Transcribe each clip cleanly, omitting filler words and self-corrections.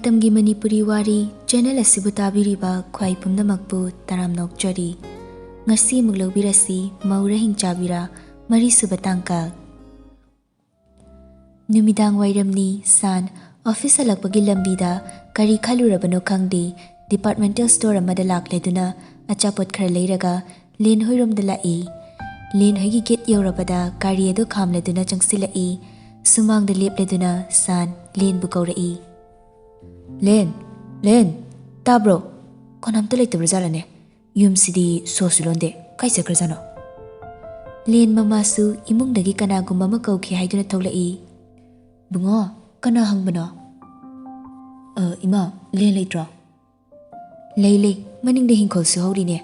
Matamgi Manipuri Wari channel asibu tabiriba khwai pumnamakpu taram nokchari. Ngasi muglobirasi Moura Hingchabira mari subatangka. Numidang wairamni san office alakpagi lambida kari khalurabano khangde departmental store amada lakleduna achapot khara leiraga len hoirom dalai. Len hoigi gate yorabada kari ado khamleduna changsilai. Sumang da lepleduna san len bukaurai. Len, tabro. Konam to late brazalane. Yum sidi sosulonde. Kaisa krazano. Len mamasu imung dagi kana gumama kauki haiduna taulai. Bungo, kana hangbana. Ima, len leitra. Lele, maning de hingkol suhauri ne.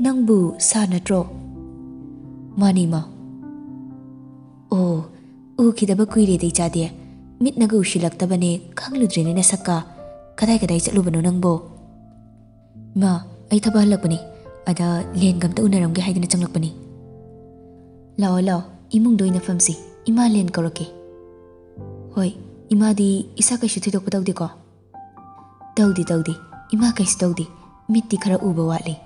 Nangbu sa natro. Mani ma. Oh, ukidaba kuire de jade. Mit naga ushilaktabane khangludrene na sakka. Kadai chatlubano nangbo. Ma, ay thaba halakpani. Ada len gamta unaramge haidina changlakpani. Lao, imung doina famsi. Ima len kaurake. Hoi, ima di isa kaishu thidokpa tawdi ko. Tawdi. Ima kaishu tawdi. Mit di khara uba watli.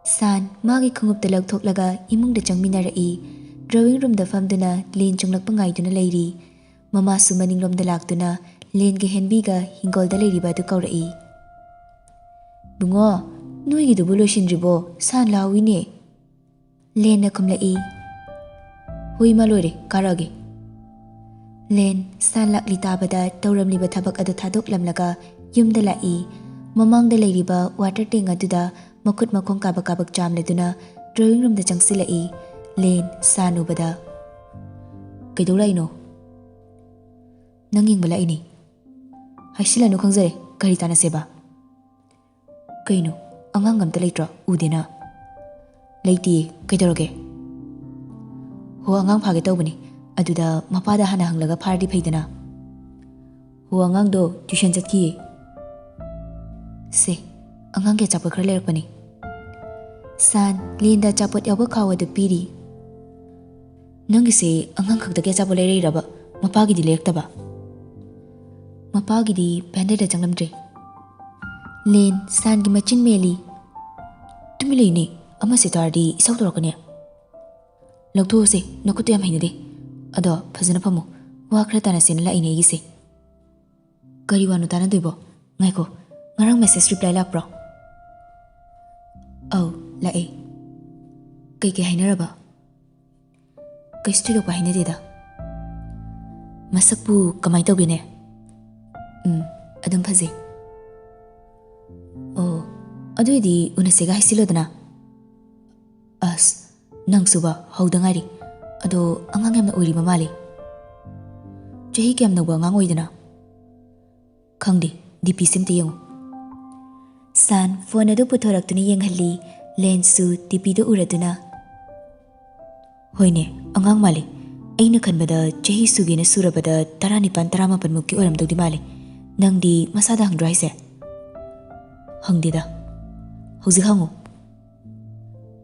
San, magi khungupta lagthoklaga imung da changminarai. Drawing room da famduna len changlakpa ngaiduna leiri. Mama su maning rom da laktuna len ge henbiga hingol da leiri ba du kaurai. Bungo, nui gi dubulo shinribo san lawi ne. Len na kumlai. Hui malore karage. Len san lakli tabada tauramli ba thabak adu thadok lamlaga yum da lai. Mamang da leiri ba water tank aduda makut makong kabak jamleduna drawing room da changsilai. Len san ubada. Kaidolai no. Nanging bala ini. Haisila no khangzare kari tana seba. Kaino angang gamta leitra udena. Leiti kaidoroge. Ho angang phage tawbani aduda mapada hana hanglaga phardi phaidana. Ho angang do tuition jatki. Se angang ke chapot khar lerakpani. San lenda chapot yawa khawa du piri. Nangi se angang khakta ke chapot lerai raba mapagi di lektaba. Mapagi di bandai da janglamdre. Len san gi machin meli. Tumilei ni ama se tardi isau torakane. Lagtho se nakuto yam hainade. Ado phajana phamu wa khra tana sen la ine gi se. Kari wanu tana doibo. Ngaiko ngarang message reply la pro. Oh, la e. Kai hainaraba. Kai studio pa hainade da. Masakpu kamai tawbine. Adam phaze. Oh, aduidi unasega haisilodana. As, nang suba haudangari. Ado angang yamna uri mamali. Jahi kyam nagwa ngang oidana. Khangdi, DP simte yung. San, phone ado puthorak tuni yung hali. Lensu, DP do uraduna. Hoine, angang mali. Ay nakhanbada jahi sugi na surabada taranipan taramapan mukki oram dawdi mali. Nang di masada hang dry se. Hang dida. Hauzi hango.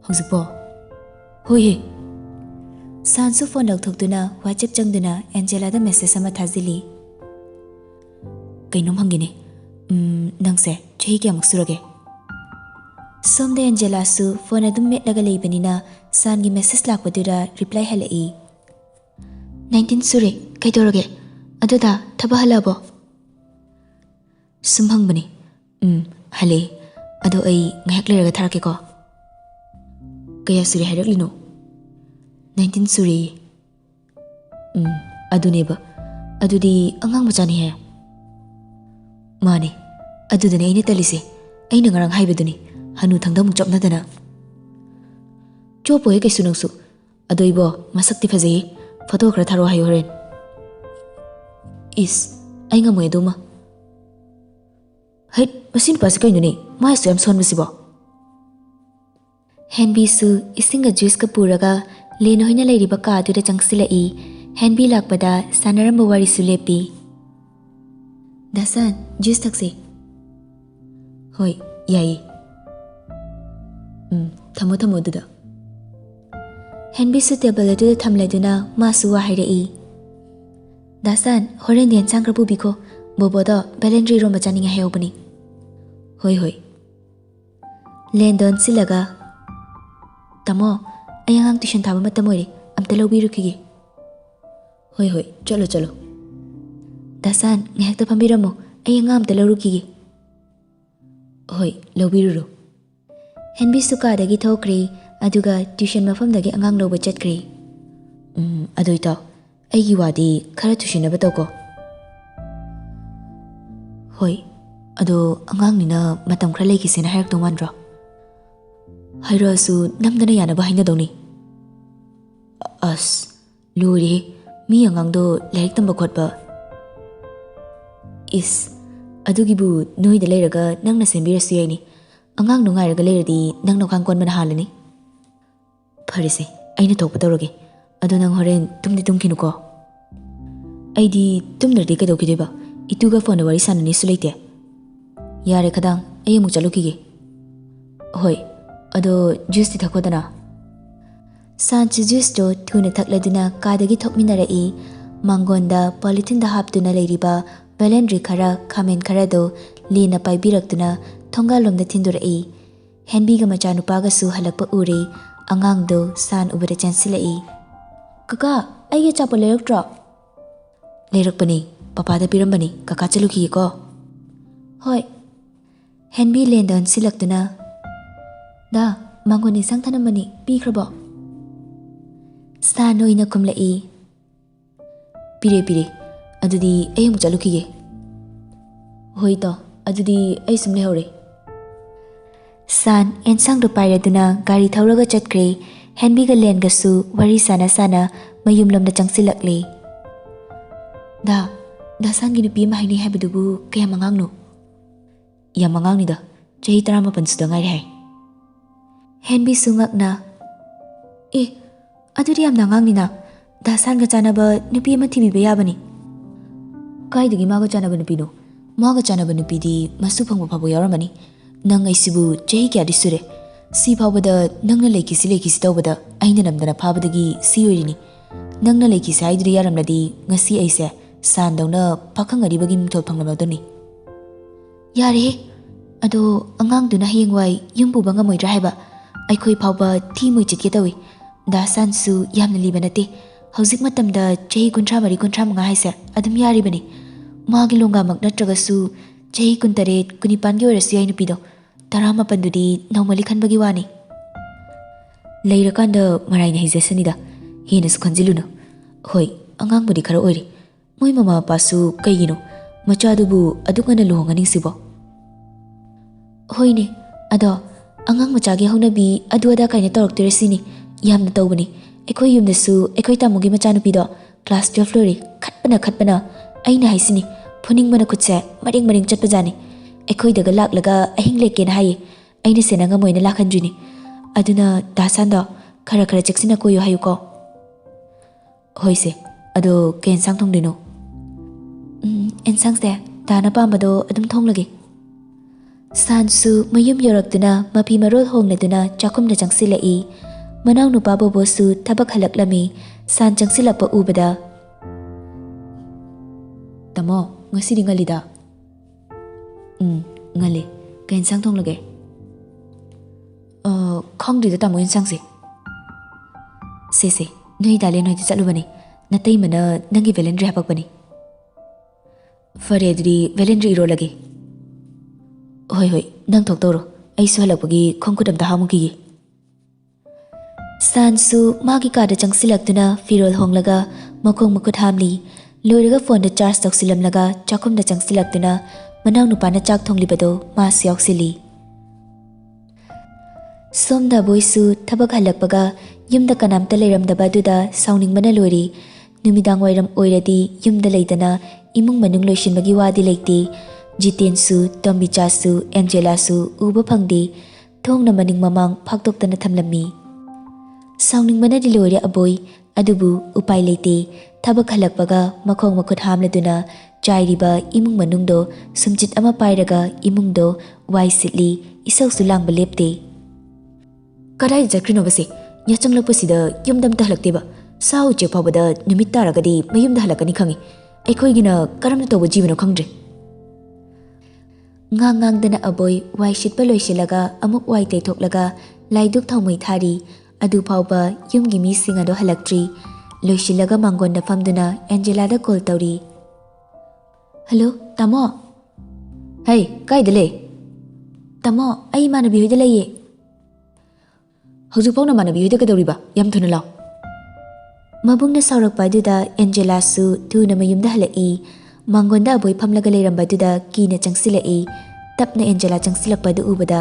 Hauzi po. Hoi he. Sansu phone lagthokduna WhatsApp changduna Angela da message ama thazili. Kainom hangine. Nang se chahi kya maksurage. Somde Angela su phone adum metlaga leibanina san gi message lakpadura reply halai. 19 sure kaidorage. Aduda thabahalabo. Sumhang bani. Hale. Ado ay ngayak leraga tharake ko. Kaya suri harak lino. 19 suri. Ado neba. Ado di angang macani hai. Mane. Ado dana ay nitalise. Ay nangarang haibaduni. Hanu thangda mong chop na dana. Chopo ay kay sunangsu. Ado ibo masakti fazayi. Photo kara tharo hayo rin. Is. Ay nga mo edoma. Hey, masin pa sa kayo ni. Maayos yam son masibo. Henbi su isinga juice ka puraga leno hina lay riba ka adu da changsila i. Henbi lakpada sanaramba wari su lepi. Dasan, juice taksi. Hoy, yai. Thamo duda. Henbi su table adu da thamladuna masu wahira i. Dasan, horen dian changkrapu biko. ꯕꯣꯕꯣꯗꯣ ꯕꯦꯂꯦꯟꯗ꯭ꯔꯤ ꯏꯔꯣꯝꯕ ꯆꯥꯅꯤꯡꯉꯦ ꯍꯥꯏꯍꯧꯕꯅꯤ. ꯍꯣꯏ ꯍꯣꯏ. ꯂꯦꯟꯗꯣꯟ ꯁꯤꯜꯂꯒ ꯇꯥꯃꯣ ꯑꯩ ꯑꯉꯥꯡ tuition ꯊꯥꯕ ꯃꯇꯝ ꯑꯣꯏꯔꯦ ꯑꯝꯇ ꯂꯧꯕꯤꯔꯨꯈꯤꯒꯦ. ꯍꯣꯏ ꯍꯣꯏ ꯆꯠꯂꯣ ꯆꯠꯂꯣ. ꯗꯥꯁꯥꯟ ꯉꯥꯏꯍꯥꯛꯇ ꯐꯝꯕꯤꯔꯝꯃꯣ ꯑꯩ ꯑꯉꯥꯡ ꯑꯝꯇ ꯂꯧꯔꯨꯈꯤꯒꯦ. ꯍꯣꯏ ꯂꯧꯕꯤꯔꯨꯔꯣ. ꯍꯦꯟꯕꯤꯁꯨ ꯀꯥꯗꯒꯤ ꯊꯣꯛꯈ꯭ꯔꯦ ꯑꯗꯨꯒ ꯇ꯭ꯌꯨꯁꯟ ꯃꯐꯝꯗꯒꯤ ꯑꯉꯥꯡ ꯂꯧꯕ ꯆꯠꯈ꯭ꯔꯦ. ꯑꯗꯣ ꯏꯇꯥꯎ ꯑꯩꯒꯤ ꯋꯥꯗꯤ ꯈꯔ ꯇꯨꯁꯤꯟꯅꯕ ꯇꯧꯀꯣ. ꯍꯣꯏ ꯑꯗꯣ ꯑꯉꯥꯡꯅꯤꯅ ꯃꯇꯝ ꯈꯔ ꯂꯩꯈꯤꯁꯦꯅ ꯍꯥꯏꯔꯛꯇꯧ ꯃꯥꯟꯗ꯭ꯔꯣ? ꯍꯥꯏꯔꯛꯑꯁꯨ ꯅꯝꯗꯅ ꯌꯥꯅꯕ ꯍꯥꯏꯅꯗꯧꯅꯤ. ꯑꯁ ꯂꯣꯏꯔꯦ ꯃꯤ ꯑꯉꯥꯡꯗꯣ ꯂꯥꯏꯔꯤꯛ ꯇꯝꯕ ꯈꯣꯠꯄ. ꯏꯁ ꯑꯗꯨꯒꯤꯕꯨ ꯅꯣꯏꯗ ꯂꯩꯔꯒ ꯅꯪꯅ ꯁꯦꯝꯕꯤꯔꯁꯨ ꯌꯥꯏꯅꯤ. ꯑꯉꯥꯡ ꯅꯨꯡꯉꯥꯏꯔꯒ ꯂꯩꯔꯗꯤ ꯅꯪꯅ ꯈꯥꯡ ꯀꯣꯟꯕꯅ ꯍꯥꯜꯂꯅꯤ. ꯐꯔꯦꯁꯦ ꯑꯩꯅ ꯊꯣꯛꯄ ꯇꯧꯔꯒꯦ. ꯑꯗꯣ ꯅꯪ ꯍꯣꯔꯦꯟ ꯇꯨꯝꯗꯤ ꯇꯨꯝꯈꯤꯅꯨꯀꯣ. ꯑꯩꯗꯤ ꯇꯨꯝꯗ꯭ꯔꯗꯤ ꯀꯩꯗꯧꯈꯤꯗꯣꯏꯕ? ꯏꯇꯨꯒ ꯐꯣꯟꯗ ꯋꯥꯔꯤ ꯁꯥꯟꯅꯅꯤꯁꯨ ꯂꯩꯇꯦ. ꯌꯥꯔꯦ ꯈꯗꯥꯡ ꯑꯩ ꯑꯃꯨꯛ ꯆꯠꯂꯨꯈꯤꯒꯦ. ꯍꯣꯏ ꯑꯗꯣ ꯖꯨꯁꯇꯤ ꯊꯛꯈꯣꯗꯅ. ꯁꯥꯟꯁꯨ ꯖꯨꯁꯇꯣ ꯊꯨꯅ ꯊꯛꯂꯗꯨꯅ ꯀꯥꯗꯒꯤ ꯊꯣꯛꯃꯤꯟꯅꯔꯛꯏ. ꯃꯥꯡꯒꯣꯟꯗ ꯄꯣꯂꯤꯊꯤꯟꯗ ꯍꯥꯞꯇꯨꯅ ꯂꯩꯔꯤꯕ ꯕꯦꯂꯦꯟꯗ꯭ꯔꯤ ꯈꯔ ꯈꯥꯃꯦꯟ ꯈꯔꯗꯣ ꯂꯦꯅ ꯄꯥꯏꯕꯤꯔꯛꯇꯨꯅ ꯊꯣꯡꯒꯥꯜꯂꯣꯝꯗ ꯊꯤꯟꯗꯣꯔꯛꯏ. ꯍꯦꯟꯕꯤꯒ ꯃꯆꯥꯅꯨꯄꯥꯒꯁꯨ ꯍꯜꯂꯛꯄ ꯎꯔꯦ. ꯑꯉꯥꯡꯗꯣ ꯁꯥꯟ ꯎꯕꯗ ꯆꯦꯟꯁꯤꯜꯂꯛꯏ. ꯀꯀꯥ ꯑꯩꯒꯤ ꯑꯆꯥꯄꯣꯠ ꯂꯩꯔꯛꯇ꯭ꯔꯣ? ꯂꯩꯔꯛꯄꯅꯤ ꯄꯄꯥꯗ ꯄꯤꯔꯝꯕꯅꯤ. ꯀꯀꯥ ꯆꯠꯂꯨꯈꯤꯒꯦꯀꯣ. ꯍꯣꯏ. ꯍꯦꯟꯕꯤ ꯂꯦꯟꯗꯣꯟ ꯁꯤꯜꯂꯛꯇꯨꯅ ꯗꯥ ꯃꯥꯡꯒꯣꯟ ꯏꯟꯁꯥꯡ ꯊꯅꯝꯕꯅꯤ ꯄꯤꯈ꯭ꯔꯕꯣ? ꯁꯥꯟ ꯑꯣꯏꯅ ꯈꯨꯝꯂꯛꯏ. ꯄꯤꯔꯦ ꯄꯤꯔꯦ. ꯑꯗꯨꯗꯤ ꯑꯩ ꯑꯃꯨꯛ ꯆꯠꯂꯨꯈꯤꯒꯦ. ꯍꯣꯏ ꯇꯣ ꯑꯗꯨꯗꯤ ꯑꯩ ꯁꯨꯝ ꯂꯩꯍꯧꯔꯦ. ꯁꯥꯟ ꯑꯦꯟꯁꯥꯡꯗꯣ ꯄꯥꯏꯔꯗꯨꯅ ꯒꯥꯔꯤ ꯊꯧꯔꯒ ꯆꯠꯈ꯭ꯔꯦ. ꯍꯦꯟꯕꯤꯒ ꯂꯦꯟꯒꯁꯨ ꯋꯥꯔꯤ ꯁꯥꯟꯅ ꯁꯥꯟꯅ ꯃꯌꯨꯝꯂꯣꯝꯗ ꯆꯪꯁꯤꯜꯂꯛꯂꯦ. ꯗꯥꯁꯥꯟꯒꯤ ꯅꯨꯄꯤ ꯑꯃ ꯍꯥꯏꯅꯩ ꯍꯥꯏꯕꯗꯨꯕꯨ ꯀꯌꯥꯝ ꯑꯉꯥꯡꯅꯣ? ꯌꯥꯝ ꯑꯉꯥꯡꯅꯤꯗ ꯆꯍꯤ 19 ꯁꯨꯗ ꯉꯥꯏꯔꯦ ꯍꯥꯏ. ꯍꯦꯟꯕꯤꯁꯨ ꯉꯛꯅ ꯑꯗꯨꯗꯤ ꯌꯥꯝꯅ ꯑꯉꯥꯡꯅꯤꯅ ꯗꯥꯁꯥꯟꯒ ꯆꯥꯅꯕ ꯅꯨꯄꯤ ꯑꯃ ꯊꯤꯕꯤꯕ ꯌꯥꯕꯅꯤ. ꯀꯥꯏꯗꯒꯤ ꯃꯥꯒ ꯆꯥꯅꯕ ꯅꯨꯄꯤꯅꯣ? ꯃꯥꯒ ꯆꯥꯅꯕ ꯅꯨꯄꯤꯗꯤ ꯃꯁꯨ ꯐꯪꯕ ꯐꯥꯎꯕ ꯌꯥꯎꯔꯝꯃꯅꯤ. ꯅꯪ ꯑꯩꯁꯤꯕꯨ ꯆꯍꯤ ꯀꯌꯥꯗꯤ ꯁꯨꯔꯦ? ꯁꯤ ꯐꯥꯎꯕꯗ ꯅꯪꯅ ꯂꯩꯈꯤꯁꯤ ꯇꯧꯕꯗ ꯑꯩꯅ ꯅꯝꯗꯅ ꯐꯥꯕꯗꯒꯤ ꯁꯤ ꯑꯣꯏꯔꯤꯅꯤ. ꯅꯪꯅ ꯂꯩꯈꯤꯁꯤ ꯍꯥꯏꯗꯨꯗꯤ ꯌꯥꯔꯝꯂꯗꯤ ꯉꯁꯤ ꯑꯩꯁꯦ ꯁꯥꯟꯗꯧꯅ ꯄꯥꯈꯪ ꯑꯔꯤꯕꯒꯤ ꯃꯤꯡꯊꯣꯜ ꯐꯪꯂꯝꯂꯗꯧꯅꯤ. ꯌꯥꯔꯦꯍꯦ. ꯑꯗꯣ ꯑꯉꯥꯡꯗꯨꯅ ꯍꯌꯦꯡꯋꯥꯏ ꯌꯨꯝ ꯄꯨꯕ ꯉꯝꯃꯣꯏꯗ꯭ꯔꯥ ꯍꯥꯏꯕ? ꯑꯩꯈꯣꯏ ꯐꯥꯎꯕ ꯊꯤ ꯃꯣꯏ ꯆꯤꯠꯀꯦ ꯇꯧꯏ. ꯗꯥꯁꯥꯟꯁꯨ ꯌꯥꯝꯅ ꯂꯤꯕ ꯅꯠꯇꯦ. ꯍꯧꯖꯤꯛ ꯃꯇꯝꯗ ꯆꯍꯤ 33-35 ꯍꯥꯏꯁꯦ ꯑꯗꯨꯝ ꯌꯥꯔꯤꯕꯅꯤ. ꯃꯥꯒꯤ ꯂꯣꯡꯒꯥꯃꯛ ꯅꯠꯇ꯭ꯔꯒꯁꯨ ꯆꯍꯤ 19-19 ꯑꯣꯏꯔꯁꯨ ꯌꯥꯏ ꯅꯨꯄꯤꯗꯣ. 19ꯗꯨꯗꯤ ꯅꯧꯃꯜꯂꯤ ꯈꯟꯕꯒꯤ ꯋꯥꯅꯤ. ꯂꯩꯔꯀꯥꯟꯗ ꯃꯔꯥꯏꯅ ꯍꯩꯖꯁꯅꯤꯗ. ꯍꯦꯟꯅꯁꯨ ꯈꯟꯖꯤꯜꯂꯨꯅꯨ. ꯍꯣꯏ ꯑꯉꯥꯡꯕꯨꯗꯤ ꯈꯔ ꯑꯣꯏꯔꯤ. ꯃꯣꯏ ꯃꯃꯥ ꯃꯄꯥꯁꯨ ꯀꯩꯒꯤꯅꯣ ꯃꯆꯥꯗꯨꯕꯨ ꯑꯗꯨꯛ ꯉꯟꯅ ꯂꯨꯍꯣꯡꯉꯅꯤꯡꯁꯤꯕꯣ? ꯍꯣꯏꯅꯦ ꯑꯗꯣ ꯑꯉꯥꯡ ꯃꯆꯥꯒꯤ ꯍꯧꯅꯕꯤ ꯑꯗꯨ ꯑꯗꯥ ꯀꯥꯏꯅ ꯇꯧꯔꯛꯇꯣꯏꯔ ꯁꯤꯅꯤ. ꯌꯥꯝꯅ ꯇꯧꯕꯅꯤ. ꯑꯩꯈꯣꯏ ꯌꯨꯝꯗꯁꯨ ꯑꯩꯈꯣꯏ ꯇꯥꯃꯣꯒꯤ ꯃꯆꯥꯅꯨꯄꯤꯗꯣ ꯀ꯭ꯂꯥꯁ 12 ꯂꯣꯏꯔꯦ. ꯈꯠꯄꯅ ꯑꯩꯅ ꯍꯥꯏꯁꯤꯅꯤ ꯐꯨꯅꯤꯡꯕꯅ ꯈꯨꯠꯁꯦ ꯃꯔꯦꯡ ꯆꯠꯄꯖꯥꯠꯅꯤ. ꯑꯩꯈꯣꯏꯗꯒ ꯂꯥꯛꯂꯒ ꯑꯍꯤꯡ ꯂꯦꯛꯀꯦꯅ ꯍꯥꯏꯌꯦ. ꯑꯩꯅ ꯁꯦꯅ ꯉꯝꯃꯣꯏꯅ ꯂꯥꯛꯍꯟꯗ꯭ꯔꯤꯅꯤ. ꯑꯗꯨꯅ ꯗꯥꯁꯥꯟꯗꯣ ꯈꯔ ꯆꯦꯛꯁꯤꯟꯅ ꯀꯣꯏꯌꯨ ꯍꯥꯏꯌꯨꯀꯣ. ꯍꯣꯏꯁꯦ. ꯑꯗꯣ ꯀꯩ ꯌꯦꯟꯁꯥꯡ ꯊꯣꯡꯗꯣꯏꯅꯣ? ꯑꯦꯟꯁꯥꯡꯁꯦ ꯗꯥꯅ ꯄꯥꯝꯕꯗꯣ ꯑꯗꯨꯝ ꯊꯣꯡꯂꯒꯦ. ꯁꯥꯟꯁꯨ ꯃꯌꯨꯝ ꯌꯧꯔꯛꯇꯨꯅ ꯃꯐꯤ ꯃꯔꯣꯜ ꯍꯣꯡꯂꯗꯨꯅ ꯆꯥꯛꯈꯨꯝꯗ ꯆꯪꯁꯤꯜꯂꯛꯏ. ꯃꯅꯥꯎꯅꯨꯄꯥ ꯕꯣꯕꯣꯁꯨ ꯊꯕꯛ ꯍꯜꯂꯛꯂꯝꯃꯤ. ꯁꯥꯟ ꯆꯪꯁꯤꯜꯂꯛꯄ ꯎꯕꯗ ꯇꯥꯃꯣ ꯉꯁꯤꯗꯤ ꯉꯜꯂꯤꯗ. ꯉꯜꯂꯤ. ꯀꯩ ꯌꯦꯟꯁꯥꯡ ꯊꯣꯡꯂꯒꯦ? ꯈꯪꯗ꯭ꯔꯤꯗ ꯇꯥꯃꯣ ꯌꯦꯟꯁꯥꯡꯁꯦ. ꯁꯦ ꯅꯣꯏ ꯗꯥꯂꯦꯟ ꯍꯣꯏꯗ ꯆꯠꯂꯨꯕꯅꯤ. ꯅꯇꯩꯃꯅ ꯅꯪꯒꯤ ꯕꯦꯂꯦꯟꯗ꯭ꯔꯤ ꯍꯥꯄꯛꯄꯅꯤ. ꯐꯔꯦ ꯑꯗꯨꯗꯤ ꯕꯦꯂꯦꯟꯗ꯭ꯔꯤ ꯏꯔꯣꯜꯂꯒꯦ. ꯍꯣꯏ ꯅꯪ ꯊꯣꯛꯇꯧꯔꯣ. ꯑꯩꯁꯨ ꯍꯜꯂꯛꯄꯒꯤ ꯈꯣꯡ ꯈꯨꯠ ꯑꯝꯇ ꯍꯥꯝꯃꯨꯈꯤꯒꯦ. ꯁꯥꯟꯁꯨ ꯃꯥꯒꯤ ꯀꯥꯗ ꯆꯪꯁꯤꯜꯂꯛꯇꯨꯅ ꯐꯤꯔꯣꯜ ꯍꯣꯡꯂꯒ ꯃꯈꯣꯡ ꯃꯈꯨꯠ ꯍꯥꯝꯂꯤ. ꯂꯣꯏꯔꯒ ꯐꯣꯟꯗ ꯆꯥꯔꯖ ꯇꯧꯁꯤꯜꯂꯝꯂꯒ ꯆꯥꯛꯈꯨꯝꯗ ꯆꯪꯁꯤꯜꯂꯛꯇꯨꯅ ꯃꯅꯥꯎꯅꯨꯄꯥꯅ ꯆꯥꯛ ꯊꯣꯡꯂꯤꯕꯗꯣ ꯃꯥꯁꯨ ꯌꯥꯎꯁꯤꯜꯂꯤ. ꯁꯣꯝꯗ ꯕꯣꯏꯁꯨ ꯊꯕꯛ ꯍꯜꯂꯛꯄꯒ ꯌꯨꯝꯗ ꯀꯅꯥꯝꯇ ꯂꯩꯔꯝꯗꯕ ꯑꯗꯨꯗ ꯁꯥꯎꯅꯤꯡꯕꯅ ꯂꯣꯏꯔꯤ. ꯅꯨꯃꯤꯗꯥꯡ ꯋꯥꯏꯔꯝ ꯑꯣꯏꯔꯗꯤ ꯌꯨꯝꯗ ꯂꯩꯗꯅ ꯏꯃꯨꯡ ꯃꯅꯨꯡ ꯂꯣꯏꯁꯤꯟꯕꯒꯤ ꯋꯥꯗꯤ ꯂꯩꯇꯦ. ꯖꯤꯇꯦꯟꯁꯨ ꯇꯣꯝꯕꯤꯆꯥꯁꯨ ꯑꯦꯟꯖꯦꯂꯥꯁꯨ ꯎꯕ ꯐꯪꯗꯦ. ꯊꯣꯡꯅ ꯃꯅꯤꯡ ꯃꯃꯥꯡ ꯐꯥꯛꯇꯣꯛꯇꯅ ꯊꯝꯂꯝꯃꯤ. ꯁꯥꯎꯅꯤꯡꯕꯅꯗꯤ ꯂꯣꯏꯔꯦ ꯑꯕꯣꯏ. ꯑꯗꯨꯕꯨ ꯎꯄꯥꯏ ꯂꯩꯇꯦ. ꯊꯕꯛ ꯍꯜꯂꯛꯄꯒ ꯃꯈꯣꯡ ꯃꯈꯨꯠ ꯍꯥꯝꯂꯗꯨꯅ ꯆꯥꯏꯔꯤꯕ ꯏꯃꯨꯡ ꯃꯅꯨꯡꯗꯣ ꯁꯨꯝꯆꯤꯠ ꯑꯃ ꯄꯥꯏꯔꯒ ꯏꯃꯨꯡꯗꯣ ꯋꯥꯏ ꯁꯤꯠꯂꯤ. ꯏꯁꯧꯁꯨ ꯂꯥꯡꯕ ꯂꯦꯞꯇꯦ. ꯀꯗꯥꯏꯗ ꯆꯠꯈ꯭ꯔꯤꯅꯣꯕꯁꯦ? ꯌꯥꯆꯪꯂꯛꯄꯁꯤꯗ ꯌꯨꯝꯗ ꯑꯝꯇ ꯍꯜꯂꯛꯇꯦꯕ. ꯁꯥ ꯎꯆꯦꯛ ꯐꯥꯎꯕꯗ ꯅꯨꯃꯤꯠ ꯇꯥꯔꯒꯗꯤ ꯃꯌꯨꯝꯗ ꯍꯜꯂꯛꯀꯅꯤ ꯈꯪꯉꯤ. ꯑꯩꯈꯣꯏꯒꯤꯅ ꯀꯔꯝꯅ ꯇꯧꯕ ꯖꯤꯕꯅꯣ ꯈꯪꯗ꯭ꯔꯦ. ngang dana aboy wai shitpa loisilaga amuk wai teithoklaga laiduk thomai thari adu phawba yumgi mi singa do halaktri loisilaga mangon da famduna Angela da call tawri. Hello tamo. Hey kai dele. Tamo ai manabi hoida leye. Hojuk phawna manabi hoida kadawriba yam thuna law. Mabungna saurakpa duda Angela su thuna mayumda halai mangonda aboy phamlaga leiramba duda kina changsilai tapna Angela changsilakpa du ubada.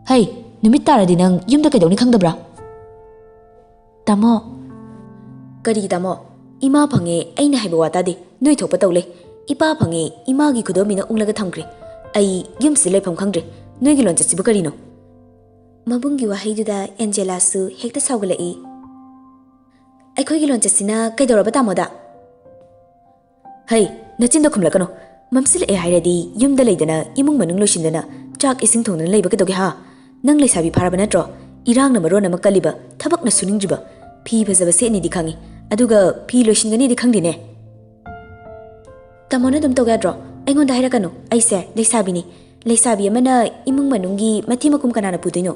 Hey numit taradi nang yumda kaidawni khangdabra. Tamo kari tamo ima phange aina haiba wata de noi thokpa tawle ipa phange ima gi khudomina unglaga thamkre ai yum sile pham khangre noi gi loncha sibu karino. Mabungi wahai duda Angela su hekta saugalai akhoi gi loncha sina kaidawraba tamoda. Hey nachinda khumlakano mamsil e hairadi yumda leidana imung manung loisindana chak ising thongna leiba kadoge ha nang leisabi pharaba natro irang na marona makaliba thabak na suningjiba phi phajaba se ni dikhangi aduga phi loisingani di khangdine. Tamona dum togadro aingonda hairakano aise leisabi ni leisabi amana imung manungi mathi makum kanana pudoino.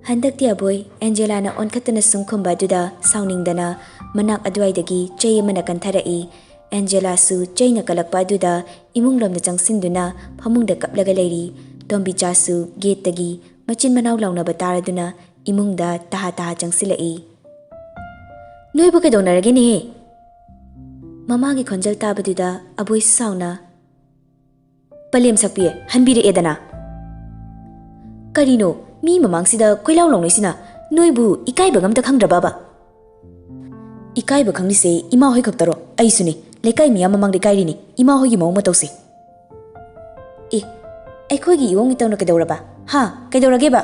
Handakti aboy Angela na onkhatana sungkhomba duda sauningdana manak adwaidagi chei amana kantharai Angela su chaina kalakpa duda imunglam na changsinduna phamungda kaplaga leiri tombi chasu gate tagi machin manaw launa bataraduna imungda taha changsilai. Noi ba kaidonarage ni he. Mama gi khonjal tabaduda aboy sauna palem sakpi hanbire edana. Karino mi mamangsida koilaw longnoisina noibu ikai bagam ta khangdra baba. Ikai ba khangni se ima hoi khaktaro aisuni lekai miya mamang de kairi ni ima hoi gi maw matawse. E aikhoi gi iwong itawna kadawraba ha kaidawrage ba.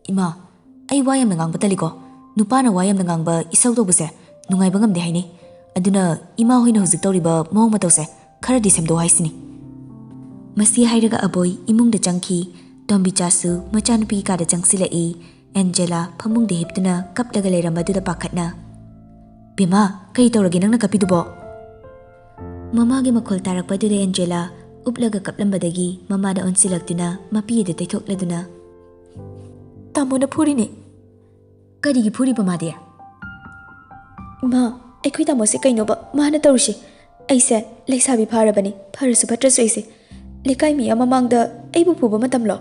Ima ai wayam na ngangba taliko nupana wayam na ngangba isaw tobuse nungai bangam de haini aduna ima hoi na hujik tawriba maw matawse kharadi semdo haisini. Masi hairaga aboy imung da changki tombi chasu machanupi ka da changsilai Angela phamung de hiptuna kapdaga leiramba duda pakhatna. Bima kai tawrage nangna kapidubo. Mama gi makhol tarakpa duda Angela uplaga kaplambadagi mama da onsilaktuna mapi de taithokladuna. Tamona phuri kari gi phuri bama de. Ma ekhoi tamo se kaino ba mana tawrshi aise leisabi pharabani pharasu phatrasu aise lekai mi amamangda aibu phuba matamlo.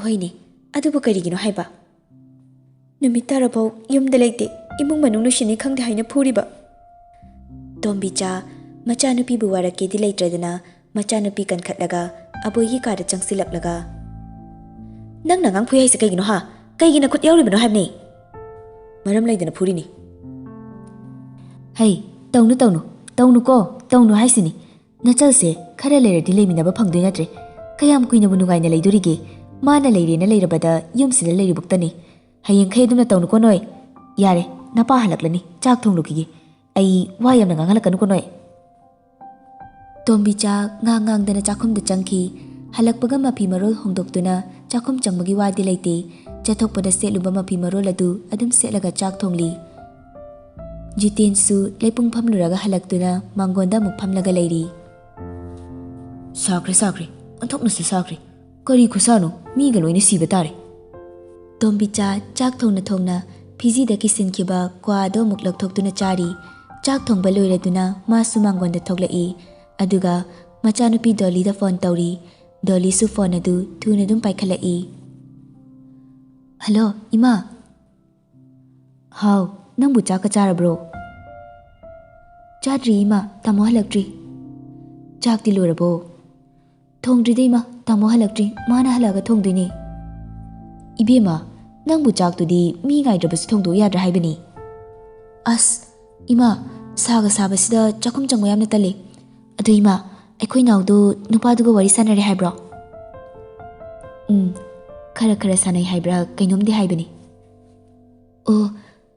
Hoini adubu karigino haiba numit tarabau yumda leite imung manung nushini khangde haina phuriba. Tombi cha machanupi bu warake di leitradana machanupi kankhatlaga aboigi ka da changsilaklaga. Nang nangang phui haise kaigino ha kaigina khut yauribano haibni maram leidana phurini. Hey tawnu ko tawnu haisini nachalse khara leradi leiminaba phangdoi natre kayam kuina bu nugaina leidorige mana leirena leirabada yumsida leiribuktani hayeng khaidumna tawnu ko noi yare napa halaklani chak thonglukigi ai wayam na ngangalakanu ko noi. Tombi cha ngang dana chakhum da changki halakpaga mapi marol hongdoktuna chakhum changmagi wadi leite chathokpada seluba mapi marol adu adum selaga chak thongli. Jiten su leipung phamluraga halaktuna mangonda muk phamlaga leiri. Sakre anthokna su sakre kari khusano mi ga loina siba tare. Tombi cha chak thongna phiji da kisin kiba kwa do muk lakthokduna chari chak thongba loiraduna masu mangonda thoklai aduga machanupi Dolly da phone tawri Dolly su phone adu thuna dum paikhalai. Hello ima. How nangbu chaka charabro. Chadri ima tamo halaktri. Chak di lorabo. Thongdri de ima tamo halaktri mana halaga thongdini. Ibema nangbu chak tu di mi ngai drabas thongdo yadra haibani. As ima saga sabasida chakum changmo yamna tale. Adu ima aikhoi nawdu nupa duga wari sanare haibro. Khara sanai haibra kainomdi haibani. Oh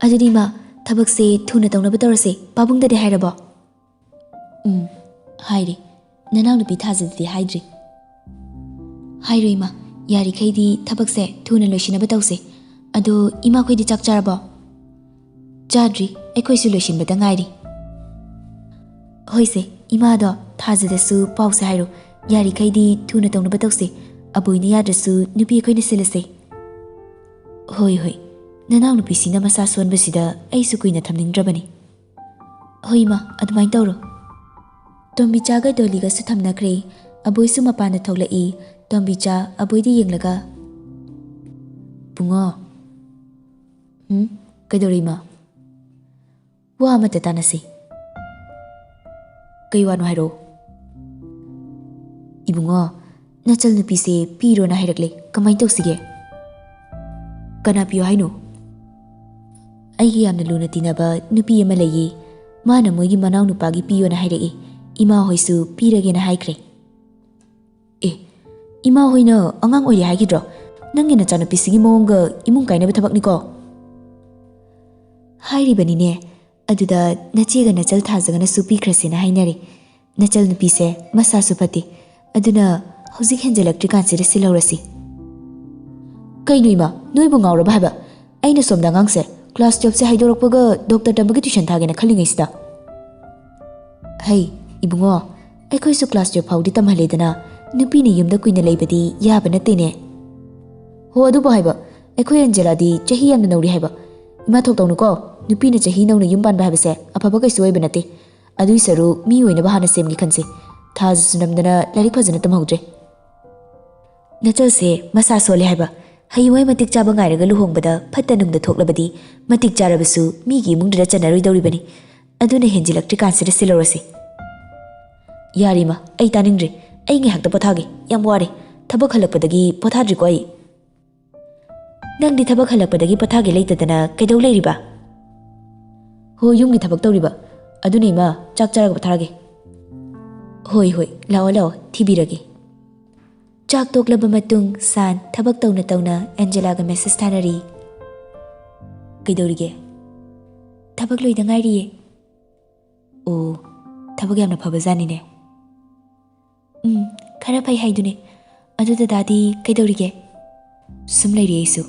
adudi ma thabak se thuna tawna batarase pabungda de hairabo. Hairi nanaw nupi thajadi haidri. Hairi ma yari khaidi thabak se thuna loisina batawse ado ima khoidi chak charabo. Chadri aikhoi su loisin bata ngairi. Hoise ima do ꯊꯥꯖꯗꯁꯨ ꯄꯥꯎꯁꯦ ꯍꯥꯏꯔꯣ ꯌꯥꯔꯤꯈꯩꯗꯤ ꯊꯨꯅ ꯇꯧꯅꯕ ꯇꯧꯁꯦ ꯑꯕꯣꯏꯅ ꯌꯥꯗ꯭ꯔꯁꯨ ꯅꯨꯄꯤ ꯑꯩꯈꯣꯏꯅ ꯁꯤꯜꯂꯁꯦ ꯍꯣꯏ ꯍꯣꯏ ꯅꯅꯥꯎ ꯅꯨꯄꯤꯁꯤꯅ ꯃꯁꯥ ꯁꯣꯟꯕꯁꯤꯗ ꯑꯩꯁꯨ ꯀꯨꯏꯅ ꯊꯝꯅꯤꯡꯗ꯭ꯔꯕꯅꯤ ꯍꯣꯏ ꯏꯃꯥ ꯑꯗꯨꯃꯥꯏꯅ ꯇꯧꯔꯣ ꯇꯣꯝꯕꯤꯆꯥꯒ ꯗꯣꯂꯤꯒꯁꯨ ꯊꯝꯅꯈ꯭ꯔꯦ ꯑꯕꯣꯏꯁꯨ ꯃꯄꯥꯟꯗ ꯊꯣꯛꯂꯛꯏ ꯇꯣꯝꯕꯤꯆꯥ ꯑꯕꯣꯏꯗ ꯌꯦꯡꯂꯒ ꯄꯨꯡꯉꯣ ꯀꯩꯗꯧꯔꯤ ꯏꯃꯥ ꯋꯥ ꯑꯃꯇ ꯇꯥꯟꯅꯁꯤ ꯀꯩ ꯋꯥꯅꯣ ꯍꯥꯏꯔꯣ 이붕어 나cal 누피세 피로나 하이락래 그마이 ꯇꯧꯁꯤꯒꯦ ꯀꯅꯥ ꯄꯤꯌꯣ ꯍꯥꯏꯅꯣ ꯑꯩꯒꯤ ꯌꯥꯝꯅ ꯂꯨꯅ ꯇꯤꯟꯅꯕ ꯅꯨꯄꯤ ꯑꯃ ꯂꯩꯌꯦ ꯃꯥꯅ ꯃꯣꯏꯒꯤ ꯃꯅꯥꯎ ꯅꯨꯄꯥꯒꯤ ꯄꯤꯌꯣꯅ ꯍꯥꯏꯔꯛꯏ ꯏꯃꯥ ꯍꯣꯏꯁꯨ ꯄꯤꯔꯒꯦꯅ ꯍꯥꯏꯈ꯭ꯔꯦ ꯏꯃꯥ ꯍꯣꯏꯅ ꯑꯉꯥꯡ ꯑꯣꯏꯔꯤ ꯍꯥꯏꯒꯤꯗ꯭ꯔꯣ ꯅꯪꯒꯤ ꯅꯆꯥꯅꯨꯄꯤꯁꯤꯒꯤ ꯃꯑꯣꯡꯒ ꯏꯃꯨꯡ ꯀꯥꯏꯅꯕ ꯊꯕꯛꯅꯤꯀꯣ ꯍꯥꯏꯔꯤꯕꯅꯤꯅꯦ ꯑꯗꯨꯗ ꯅꯆꯦꯒ ꯅꯆꯜ ꯊꯥꯖꯒꯅꯁꯨ ꯄꯤꯈ꯭ꯔꯁꯦꯅ ꯍꯥꯏꯅꯔꯦ ꯅꯆꯜ ꯅꯨꯄꯤꯁꯦ ꯃꯁꯥꯁꯨ ꯐꯠꯇꯦ ꯑꯗꯨꯅ ꯍꯧꯖꯤꯛ ꯍꯦꯟꯖꯜꯂꯛꯇ꯭ꯔꯤꯀꯥꯟꯁꯤꯗ ꯁꯤꯜꯍꯧꯔꯁꯤ ꯀꯩꯅꯣ ꯏꯃꯥ ꯅꯣꯏꯕꯨ ꯉꯥꯎꯔꯕ ꯍꯥꯏꯕ ꯑꯩꯅ ꯁꯣꯝꯗ ꯑꯉꯥꯡꯁꯦ ꯀ꯭ꯂꯥꯁ 12ꯁꯦ ꯍꯥꯏꯗꯣꯔꯛꯄꯒ ꯗꯣꯛꯇꯔ ꯇꯝꯕꯒꯤ ꯇ꯭ꯌꯨꯁꯟ ꯊꯥꯒꯦꯅ ꯈꯜꯂꯤꯉꯩꯁꯤꯗ ꯍꯩ ꯏꯕꯨꯡꯉꯣ ꯑꯩꯈꯣꯏꯁꯨ ꯀ꯭ꯂꯥꯁ 12 ꯐꯥꯎꯗꯤ ꯇꯝꯍꯜꯂꯦꯗꯅ ꯅꯨꯄꯤꯅ ꯌꯨꯝꯗ ꯀꯨꯏꯅ ꯂꯩꯕꯗꯤ ꯌꯥꯕ ꯅꯠꯇꯦꯅꯦ ꯍꯣ ꯑꯗꯨꯕꯨ ꯍꯥꯏꯕ ꯑꯩꯈꯣꯏ ꯑꯟꯖꯦꯂꯥꯗꯤ ꯆꯍꯤ ꯌꯥꯝꯅ ꯅꯧꯔꯤ ꯍꯥꯏꯕ ꯏꯃꯥ ꯊꯣꯛꯇꯧꯅꯨꯀꯣ ꯅꯨꯄꯤꯅ ꯆꯍꯤ ꯅꯧꯅ ꯌꯨꯝ ꯄꯥꯟꯕ ꯍꯥꯏꯕꯁꯦ ꯑꯐꯕ ꯀꯩꯁꯨ ꯑꯣꯏꯕ ꯅꯠꯇꯦ ꯑꯗꯨꯏ ꯁꯔꯨꯛ ꯃꯤ ꯑꯣꯏꯅꯕ ꯍꯥꯟꯅ ꯁꯦꯝꯒꯦ ꯈꯟꯁꯦ ꯊꯥꯖꯁꯨ ꯅꯝꯗꯅ ꯂꯥꯏꯔꯤꯛ ꯐꯖꯅ ꯇꯝꯍꯧꯗ꯭ꯔꯦ ꯅꯆꯜꯁꯦ ꯃꯁꯥ ꯁꯣꯜꯂꯦ ꯍꯥꯏꯕ ꯍꯌꯦꯡꯋꯥꯏ ꯃꯇꯤꯛ ꯆꯥꯕ ꯉꯥꯏꯔꯒ ꯂꯨꯍꯣꯡꯕꯗ ꯐꯠꯇ ꯅꯨꯡꯗ ꯊꯣꯛꯂꯕꯗꯤ ꯃꯇꯤꯛ ꯆꯥꯔꯕꯁꯨ ꯃꯤꯒꯤ ꯏꯃꯨꯡꯗꯨꯗ ꯆꯟꯅꯔꯣꯏꯗꯧꯔꯤꯕꯅꯤ ꯑꯗꯨꯅ ꯍꯦꯟꯖꯤꯜꯂꯛꯇ꯭ꯔꯤꯀꯥꯟꯁꯤꯗ ꯁꯤꯜꯍꯧꯔꯁꯤ ꯌꯥꯔꯤꯃ ꯑꯩ ꯇꯥꯅꯤꯡꯗ꯭ꯔꯦ ꯑꯩ ꯉꯥꯏꯍꯥꯛꯇ ꯄꯣꯊꯥꯒꯦ ꯌꯥꯝ ꯋꯥꯔꯦ ꯊꯕꯛ ꯍꯜꯂꯛꯄꯗꯒꯤ ꯄꯣꯊꯥꯗ꯭ꯔꯤꯀꯣ ꯑꯩ ꯅꯪꯗꯤ ꯊꯕꯛ ꯍꯜꯂꯛꯄꯗꯒꯤ ꯄꯣꯊꯥꯒꯦ ꯂꯩꯇꯗꯅ ꯀꯩꯗꯧ ꯂꯩꯔꯤꯕ ꯍꯣ ꯌꯨꯝꯒꯤ ꯊꯕꯛ ꯇꯧꯔꯤꯕ ꯑꯗꯨꯅ ꯏꯃꯥ ꯆꯥꯛ ꯆꯥꯔꯒ ꯄꯣꯊꯥꯔꯒꯦ ꯍꯣꯏ ꯍꯣꯏ ꯂꯥꯛꯑꯣ ꯂꯥꯛꯑꯣ ꯊꯤꯕꯤꯔꯒꯦ ꯆꯥꯛ ꯇꯣꯛꯂꯕ ꯃꯇꯨꯡ ꯁꯥꯟ ꯊꯕꯛ ꯇꯧꯅ ꯇꯧꯅ ꯑꯦꯟꯖꯦꯂꯥꯒ ꯃꯦꯁꯦꯖ ꯊꯥꯅꯔꯤ ꯀꯩꯗꯧꯔꯤꯒꯦ ꯊꯕꯛ ꯂꯣꯏꯗ ꯉꯥꯏꯔꯤꯌꯦ ꯑꯣ ꯊꯕꯛ ꯌꯥꯝꯅ ꯐꯕꯖꯥꯠꯅꯤꯅꯦ ꯈꯔ ꯐꯩ ꯍꯥꯏꯗꯨꯅꯦ ꯑꯗꯨ ꯗꯗꯥꯗꯤ ꯀꯩꯗꯧꯔꯤꯒꯦ ꯁꯨꯝ ꯂꯩꯔꯤ ꯑꯩꯁꯨ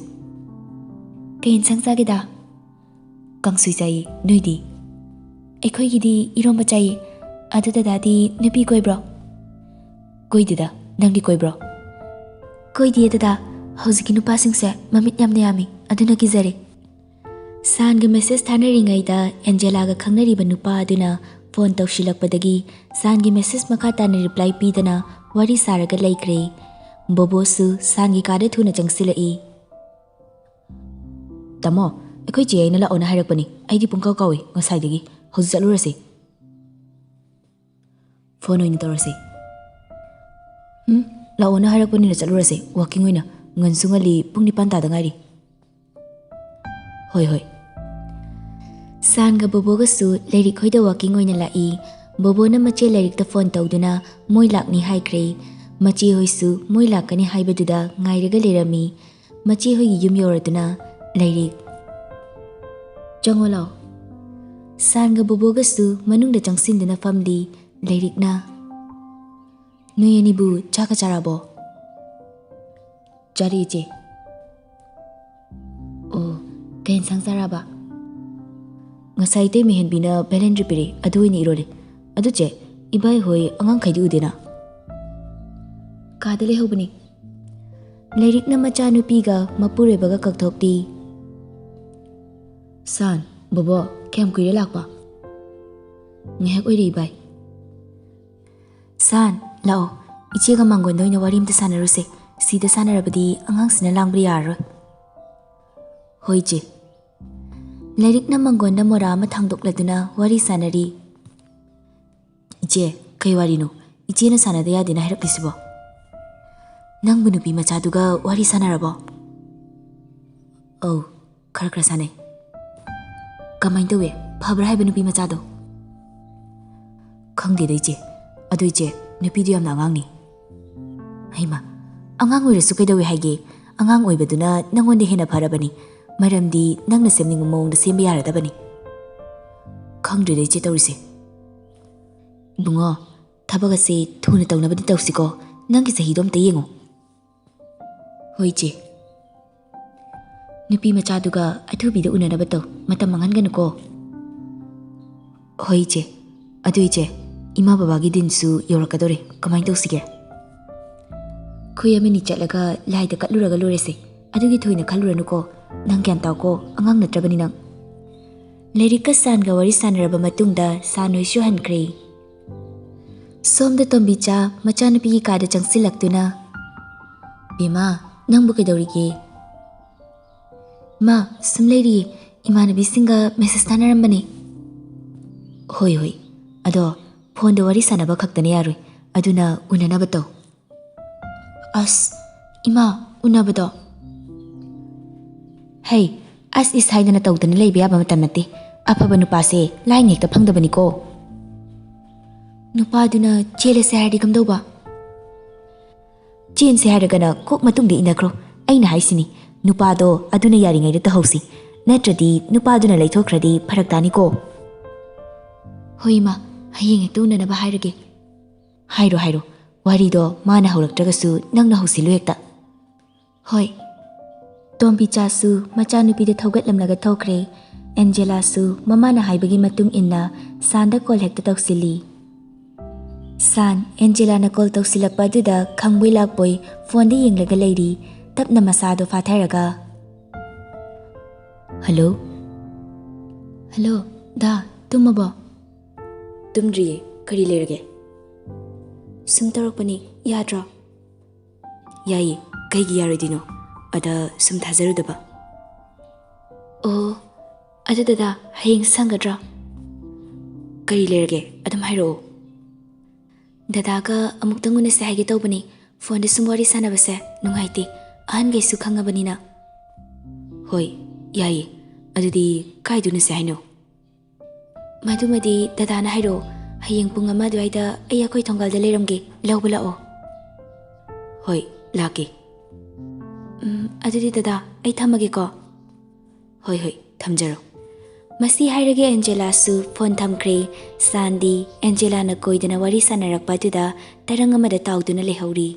ꯀꯩ ꯏꯟꯁꯥꯡ ꯆꯥꯒꯦꯗ ꯀꯥꯡꯁꯣꯏ ꯆꯥꯏꯌꯦ ꯅꯣꯏꯗꯤ ꯑꯩꯈꯣꯏꯒꯤꯗꯤ ꯏꯔꯣꯝꯕ ꯆꯥꯏꯌꯦ ꯑꯗꯨ ꯗꯗꯥꯗꯤ ꯅꯨꯄꯤ ꯀꯣꯏꯕ꯭ꯔꯣ ꯀꯣꯏꯗꯦꯗ ꯅꯪꯗꯤ ꯀꯣꯏꯕ꯭ꯔꯣ ꯀꯣꯏꯗꯤꯌꯦ ꯗꯗꯥ ꯍꯧꯖꯤꯛꯀꯤ ꯅꯨꯄꯥꯁꯤꯡꯁꯦ ꯃꯃꯤꯠ ꯌꯥꯝꯅ ꯌꯥꯝꯃꯤ ꯑꯗꯨꯅ ꯀꯤꯖꯔꯦ ꯁꯥꯟꯒ ꯃꯦꯁꯦꯖ ꯊꯥꯅꯔꯤꯉꯩꯗ ꯑꯦꯟꯖꯦꯂꯥꯒ ꯈꯪꯅꯔꯤꯕ ꯅꯨꯄꯥ ꯑꯗꯨꯅ ꯐꯣꯟ ꯇꯧꯁꯤꯜꯂꯛꯄꯗꯒꯤ ꯁꯥꯟꯒꯤ ꯃꯦꯁꯦꯖ ꯃꯈꯥ ꯇꯥꯅ ꯔꯤꯄ꯭ꯂꯥꯏ ꯄꯤꯗꯅ ꯋꯥꯔꯤ ꯁꯥꯔꯒ ꯂꯩꯈ꯭ꯔꯦ ꯕꯣꯕꯣꯁꯨ ꯁꯥꯟꯒꯤ ꯀꯥꯗ ꯊꯨꯅ ꯆꯪꯁꯤꯜꯂꯛꯏ ꯇꯥꯃꯣ ꯑꯩꯈꯣꯏ ꯆꯦ ꯑꯩꯅ ꯂꯥꯛꯑꯣꯅ ꯍꯥꯏꯔꯛꯄꯅꯤ ꯑꯩꯗꯤ ꯄꯨꯡꯀꯥꯎ ꯀꯥꯎꯏ ꯉꯁꯥꯏꯗꯒꯤ ꯍꯧꯖꯤꯛ ꯆꯠꯂꯨꯔꯁꯤ ꯐꯣꯟ ꯑꯣꯏꯅ ꯇꯧꯔꯁꯤ ꯂꯥꯛꯑꯣꯅ ꯍꯥꯏꯔꯛꯄꯅꯤꯅ ꯆꯠꯂꯨꯔꯁꯤ ꯋꯥꯛꯀꯤꯡ ꯑꯣꯏꯅ ꯉꯟꯁꯨ ꯉꯜꯂꯤ ꯄꯨꯡ 9 ꯇꯥꯗ ꯉꯥꯏꯔꯤ ꯍꯣꯏ ꯍꯣꯏ ꯁꯥꯟꯒ ꯕꯣꯕꯣꯒꯁꯨ ꯂꯥꯏꯔꯤꯛ ꯍꯣꯏꯗ ꯋꯥꯛꯀꯤꯡ ꯑꯣꯏꯅ ꯂꯥꯛꯏ ꯕꯣꯕꯣꯅ ꯃꯆꯦ ꯂꯥꯏꯔꯤꯛꯇ ꯐꯣꯟ ꯇꯧꯗꯨꯅ ꯃꯣꯏ ꯂꯥꯛꯅꯤ ꯍꯥꯏꯈ꯭ꯔꯦ ꯃꯆꯦ ꯍꯣꯏꯁꯨ ꯃꯣꯏ ꯂꯥꯛꯀꯅꯤ ꯍꯥꯏꯕꯗꯨꯗ ꯉꯥꯏꯔꯒ ꯂꯩꯔꯝꯃꯤ ꯃꯆꯦ ꯍꯣꯏꯒꯤ ꯌꯨꯝ ꯌꯧꯔꯗꯨꯅ ꯂꯥꯏꯔꯤꯛ ꯆꯪꯉꯣ ꯂꯥꯛꯑꯣ ꯁꯥꯟꯒ ꯕꯣꯕꯣꯒꯁꯨ ꯃꯅꯨꯡꯗ ꯆꯪꯁꯤꯟꯗꯨꯅ ꯐꯝꯂꯤ ꯂꯥꯏꯔꯤꯛꯅ ꯅꯣꯏ ꯑꯅꯤꯕꯨ ꯆꯥꯛꯀ ꯆꯥꯔꯕꯣ ꯆꯥꯔꯤ ꯏꯆꯦ ꯑꯣ ꯀꯩ ꯏꯟꯁꯥꯡ ꯆꯥꯔꯕ ꯉꯁꯥꯏ ꯏꯇꯩ ꯃꯦꯍꯦꯟꯕꯤꯅ ꯕꯦꯂꯦꯟꯗ꯭ꯔꯤ ꯄꯤꯔꯛꯑꯦ ꯑꯗꯨ ꯑꯣꯏꯅ ꯏꯔꯣꯜꯂꯦ ꯑꯗꯨ ꯆꯦ ꯏꯕꯥꯏ ꯍꯣꯏ ꯑꯉꯥꯡꯈꯩꯗꯤ ꯎꯗꯦꯅ ꯀꯥꯗ ꯂꯩꯍꯧꯕꯅꯤ ꯂꯥꯏꯔꯤꯛꯅ ꯃꯆꯥꯅꯨꯄꯤꯒ ꯃꯄꯨꯔꯣꯏꯕꯒ ꯀꯛꯊꯣꯛꯂꯤ ꯁꯥꯟ ꯕꯣꯕꯣ ꯀꯌꯥꯝ ꯀꯨꯏꯔꯦ ꯂꯥꯛꯄ ꯉꯥꯏꯍꯥꯛ ꯑꯣꯏꯔꯦ ꯏꯕꯥꯏ ꯁꯥꯟ ꯂꯥꯛꯑꯣ ꯏꯆꯦꯒ ꯃꯥꯡꯒꯣꯟꯗ ꯑꯣꯏꯅ ꯋꯥꯔꯤ ꯑꯃꯇ ꯁꯥꯟꯅꯔꯨꯁꯦ ꯁꯤꯗ ꯁꯥꯟꯅꯔꯕꯗꯤ ꯑꯉꯥꯡꯁꯤꯅ ꯂꯥꯡꯕ ꯌꯥꯔꯔꯣꯏ ꯍꯣꯏ ꯏꯆꯦ ꯂꯥꯏꯔꯤꯛꯅ ꯃꯥꯡꯒꯣꯟꯗ ꯃꯣꯔꯥ ꯑꯃ ꯊꯥꯡꯗꯣꯛꯂꯗꯨꯅ ꯋꯥꯔꯤ ꯁꯥꯟꯅꯔꯤ ꯏꯆꯦ ꯀꯩ ꯋꯥꯔꯤꯅꯣ ꯏꯆꯦꯅ ꯁꯥꯟꯅꯗ ꯌꯥꯗꯦꯅ ꯍꯥꯏꯔꯛꯂꯤꯁꯤꯕꯣ ꯅꯪꯕꯨ ꯅꯨꯄꯤ ꯃꯆꯥꯗꯨꯒ ꯋꯥꯔꯤ ꯁꯥꯟꯅꯔꯕꯣ ꯑꯧ ꯈꯔ ꯈꯔ ꯁꯥꯟꯅꯩ ꯀꯃꯥꯏꯅ ꯇꯧꯋꯦ ꯐꯕ꯭ꯔꯥ ꯍꯥꯏꯕ ꯅꯨꯄꯤ ꯃꯆꯥꯗꯣ ꯈꯪꯗꯦꯗ ꯏꯆꯦ ꯑꯗꯨ ꯏꯆꯦ ꯅꯨꯄꯤꯗꯨ ꯌꯥꯝꯅ ꯑꯉꯥꯡꯅꯤ ꯍꯩꯃ ꯑꯉꯥꯡ ꯑꯣꯏꯔꯁꯨ ꯀꯩꯗꯧꯋꯦ ꯍꯥꯏꯒꯦ ꯑꯉꯥꯡ ꯑꯣꯏꯕꯗꯨꯅ ꯅꯪꯉꯣꯟꯗ ꯍꯦꯟꯅ ꯐꯔꯕꯅꯤ ꯃꯔꯝꯗꯤ ꯅꯪꯅ ꯁꯦꯝꯅꯤꯡꯕ ꯃꯑꯣꯡꯗ ꯁꯦꯝꯕ ꯌꯥꯔꯗꯕꯅꯤ ꯈꯪꯗ꯭ꯔꯦꯗ ꯏꯆꯦ ꯇꯧꯔꯤꯁꯦ ꯏꯕꯨꯡꯉꯣ ꯊꯕꯛ ꯑꯁꯤ ꯊꯨꯅ ꯇꯧꯅꯕꯗꯤ ꯇꯧꯁꯤꯀꯣ ꯅꯪꯒꯤ ꯆꯍꯤꯗꯣ ꯑꯝꯇ ꯌꯦꯡꯉꯣ ꯍꯣꯏ ꯏꯆꯦ ꯅꯨꯄꯤ ꯃꯆꯥꯗꯨꯒ ꯑꯊꯨꯕꯤꯗ ꯎꯅꯅꯕ ꯇꯧ ꯃꯇꯝ ꯃꯥꯡꯍꯟꯒꯅꯨꯀꯣ ꯍꯣꯏ ꯏꯆꯦ ꯑꯗꯨ ꯏꯆꯦ ima babagi dinsu yorakadore kamai tawsige khoi amini chatlaga laida katluraga lorese adugi thoina khaluranuko nang gyan tawko angang natrabani nang lerika sanga wari sanaraba matungda sanoisu hankre somda tombicha machanupi gi kada changsilaktuna bima nangbu kedawrige ma sumleri imanabi singa message tanarambani hoi hoi ado phone da wari sanaba khaktani yaroi aduna unanaba taw as ima unabado hey as is haidana tawdana leiba yaba matam nate afaba nupase laing hekta phangdabani ko nupaduna chele se hardi kamdauba chen se haragana kok matungdi inakro aina haisini nupado aduna yaringai da tahausi natradi nupaduna leithokradi pharaktani ko hoima hayeng hekta unanaba hairage hairo warido mana hauraktragasu nangna hausilu hekta hoi tombi chasu machanupi de thogatlamlaga thokre Angela su mamana haibagi matung inna sanda call hekta tawsili san Angela na call tawsilakpa duda khangbai lakpoi phone de yenglaga leiri tapna masado fatharaga hello da tumabo tumdriye kari lerage sum tarakpani yadra yayi kaigi yarodino ada sum thajarudaba oh ada dada hayeng sangadra kari lerage adam hairo dadaga amuktanguna se haige tawbani phone de sum wari sanabase nungaiti ahan gaisu khangabanina hoi yayi adudi kaiduna se haino madumadi dadana hairo hayeng pung ama duaida aya koi thongal da leramge lawbala o hoi lake adudi dada ai thamage ko hoi thamjaro masi hairage Angela su phone thamkre sandi Angela na koidana wari sanarakpa duda tarang amada tawduna lehauri